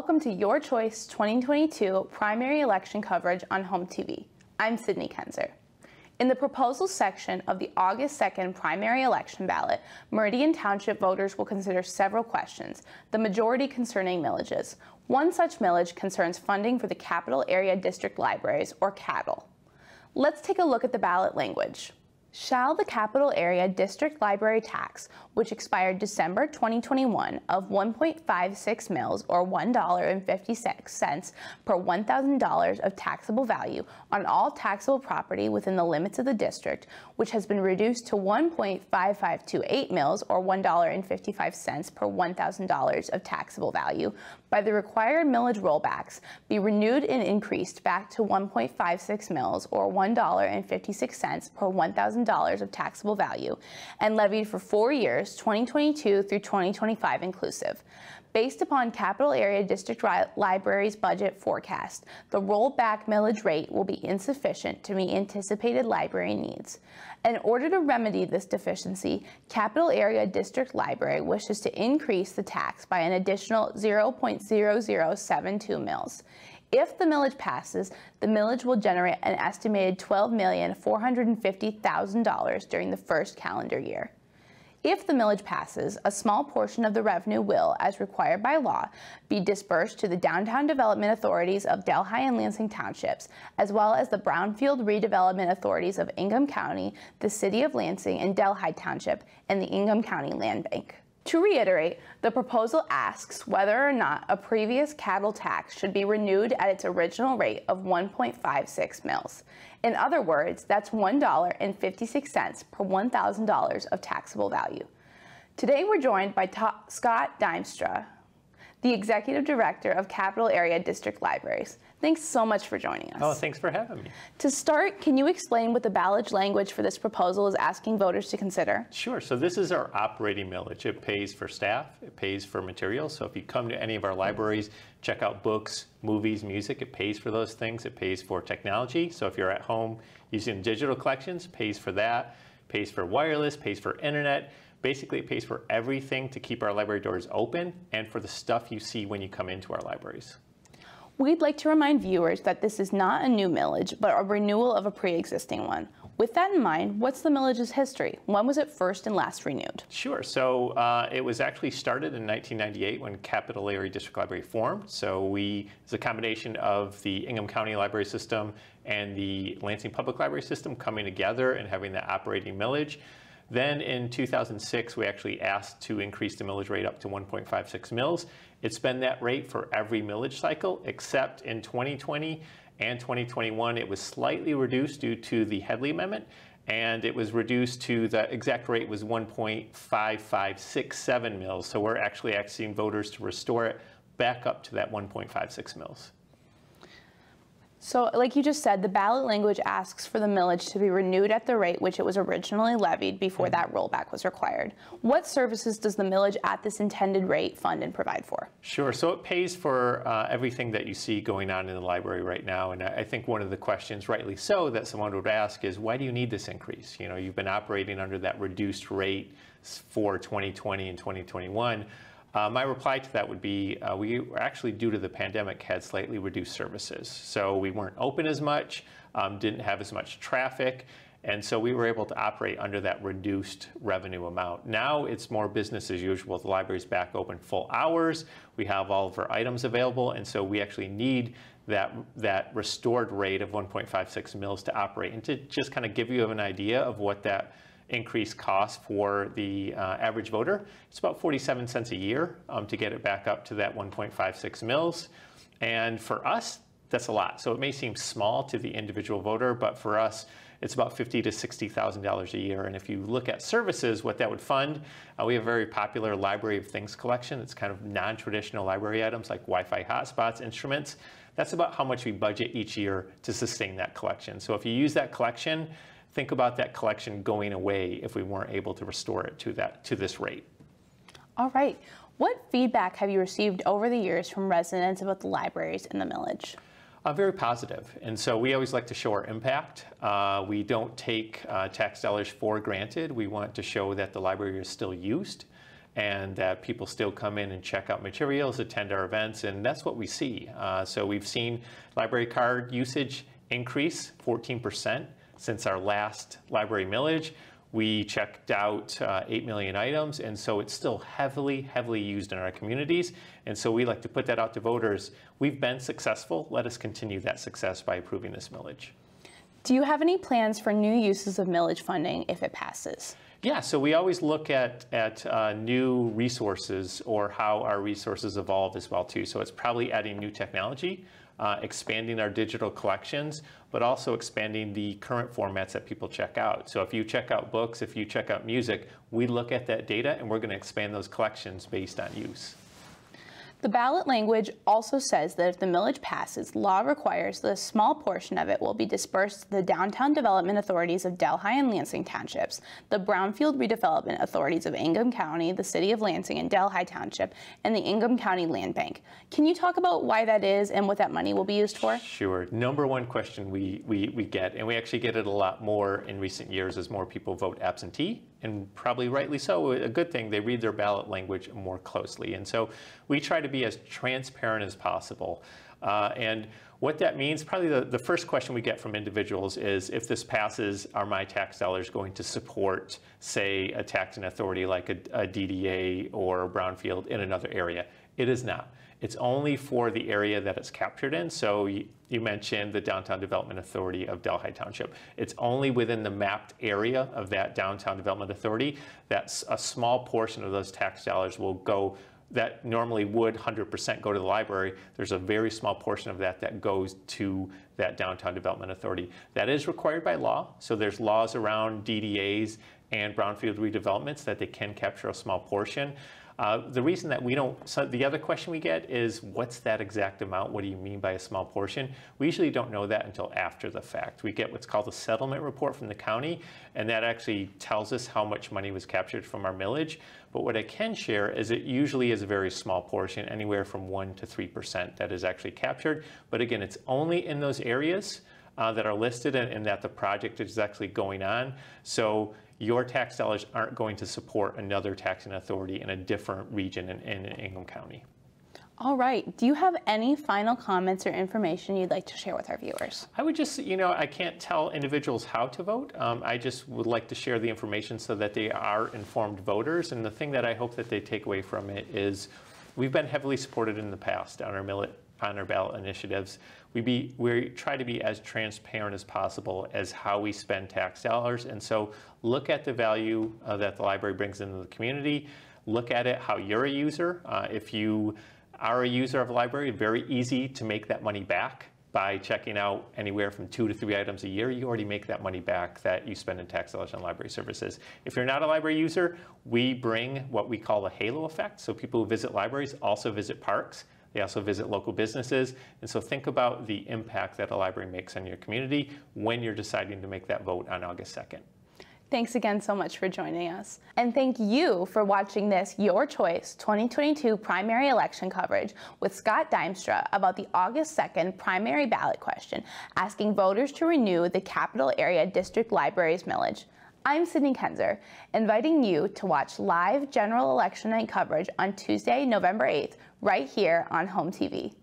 Welcome to Your Choice 2022 primary election coverage on HOMTV. I'm Sydney Kenzer. In the proposals section of the August 2nd primary election ballot, Meridian Township voters will consider several questions, the majority concerning millages. One such millage concerns funding for the Capital Area District Libraries, or CADL. Let's take a look at the ballot language. Shall the Capital Area District Library tax, which expired December 2021 of 1.56 mils or $1.56 per $1,000 of taxable value on all taxable property within the limits of the district, which has been reduced to 1.5528 mils or $1.55 per $1,000 of taxable value by the required millage rollbacks, be renewed and increased back to 1.56 mils or $1.56 per $1,000 of taxable value, and levied for 4 years, 2022 through 2025 inclusive. Based upon Capital Area District Library's budget forecast, the rollback millage rate will be insufficient to meet anticipated library needs. In order to remedy this deficiency, Capital Area District Library wishes to increase the tax by an additional 0.0072 mils. If the millage passes, the millage will generate an estimated $12,450,000 during the first calendar year. If the millage passes, a small portion of the revenue will, as required by law, be dispersed to the downtown development authorities of Delhi and Lansing Townships, as well as the brownfield redevelopment authorities of Ingham County, the City of Lansing and Delhi Township, and the Ingham County Land Bank. To reiterate, the proposal asks whether or not a previous CADL tax should be renewed at its original rate of 1.56 mils. In other words, that's $1.56 per $1,000 of taxable value. Today we're joined by Scott Duimstra, the Executive Director of Capital Area District Libraries. Thanks so much for joining us. Oh, thanks for having me. To start, can you explain what the ballot language for this proposal is asking voters to consider? Sure. So this is our operating millage. It pays for staff. It pays for materials. So if you come to any of our libraries, check out books, movies, music, it pays for those things. It pays for technology. So if you're at home using digital collections, it pays for that. It pays for wireless, pays for internet. Basically, it pays for everything to keep our library doors open and for the stuff you see when you come into our libraries. We'd like to remind viewers that this is not a new millage, but a renewal of a pre-existing one. With that in mind, what's the millage's history? When was it first and last renewed? Sure. So it was actually started in 1998 when Capital Area District Library formed. So it's a combination of the Ingham County Library System and the Lansing Public Library System coming together and having the operating millage. Then in 2006, we actually asked to increase the millage rate up to 1.56 mils. It's been that rate for every millage cycle, except in 2020 and 2021, it was slightly reduced due to the Headley Amendment, and it was reduced to the exact rate was 1.5567 mils. So we're actually asking voters to restore it back up to that 1.56 mils. So, like you just said, the ballot language asks for the millage to be renewed at the rate which it was originally levied before that rollback was required. What services does the millage at this intended rate fund and provide for? Sure. So it pays for everything that you see going on in the library right now. And I think one of the questions, rightly so, that someone would ask is, why do you need this increase? You know, you've been operating under that reduced rate for 2020 and 2021. My reply to that would be, we were actually, due to the pandemic, had slightly reduced services. So we weren't open as much, didn't have as much traffic, and so we were able to operate under that reduced revenue amount. Now it's more business as usual. The library's back open full hours. We have all of our items available, and so we actually need that restored rate of 1.56 mils to operate. And to just kind of give you an idea of what that increased cost for the average voter, it's about 47 cents a year to get it back up to that 1.56 mils. And for us, that's a lot. So it may seem small to the individual voter, but for us, it's about $50,000 to $60,000 a year. And if you look at services, what that would fund, we have a very popular Library of Things collection. It's kind of non-traditional library items like Wi-Fi hotspots, instruments. That's about how much we budget each year to sustain that collection. So if you use that collection, think about that collection going away if we weren't able to restore it to this rate. All right. What feedback have you received over the years from residents about the libraries in the millage? Very positive. And so we always like to show our impact. We don't take tax dollars for granted. We want to show that the library is still used. and that people still come in and check out materials, attend our events, and that's what we see. So we've seen library card usage increase 14% since our last library millage. We checked out 8 million items, and so it's still heavily used in our communities. And so we like to put that out to voters. We've been successful. Let us continue that success by approving this millage. Do you have any plans for new uses of millage funding if it passes? Yeah, so we always look at new resources or how our resources evolve as well too. So it's probably adding new technology, expanding our digital collections, but also expanding the current formats that people check out. So if you check out books, if you check out music, we look at that data and we're going to expand those collections based on use. The ballot language also says that if the millage passes, law requires that a small portion of it will be dispersed to the downtown development authorities of Delhi and Lansing Townships, the brownfield redevelopment authorities of Ingham County, the City of Lansing and Delhi Township, and the Ingham County Land Bank. Can you talk about why that is and what that money will be used for? Sure. Number one question we get, and we actually get it a lot more in recent years as more people vote absentee, and probably rightly so, a good thing, they read their ballot language more closely. And so we try to be as transparent as possible. And what that means, probably the first question we get from individuals is, if this passes, are my tax dollars going to support, say, a taxing authority like a DDA or a brownfield in another area? It is not. It's only for the area that it's captured in. So you mentioned the Downtown Development Authority of Delhi Township. It's only within the mapped area of that Downtown Development Authority that a small portion of those tax dollars will go, that normally would 100% go to the library. There's a very small portion of that that goes to that Downtown Development Authority. That is required by law. So there's laws around DDAs and brownfield redevelopments that they can capture a small portion. The reason that we don't, so the other question we get is, what's that exact amount? What do you mean by a small portion? We usually don't know that until after the fact. We get what's called a settlement report from the county, and that actually tells us how much money was captured from our millage. But what I can share is it usually is a very small portion, anywhere from 1% to 3% that is actually captured. But again, it's only in those areas that are listed and that the project is actually going on. So your tax dollars aren't going to support another taxing authority in a different region in Ingham County. All right. Do you have any final comments or information you'd like to share with our viewers? I would just, I can't tell individuals how to vote. I just would like to share the information so that they are informed voters. And the thing that I hope that they take away from it is we've been heavily supported in the past on our ballot initiatives. We try to be as transparent as possible as how we spend tax dollars. And so look at the value that the library brings into the community. Look at it how you're a user. If you are a user of a library, very easy to make that money back by checking out anywhere from 2 to 3 items a year. You already make that money back that you spend in tax dollars on library services. If you're not a library user, we bring what we call a halo effect. So people who visit libraries also visit parks. They also visit local businesses. And so think about the impact that a library makes on your community when you're deciding to make that vote on August 2nd. Thanks again so much for joining us. And thank you for watching this Your Choice 2022 primary election coverage with Scott Duimstra about the August 2nd primary ballot question, asking voters to renew the Capital Area District Libraries millage. I'm Sydney Kenzer, inviting you to watch live general election night coverage on Tuesday, November 8th, right here on HOMTV.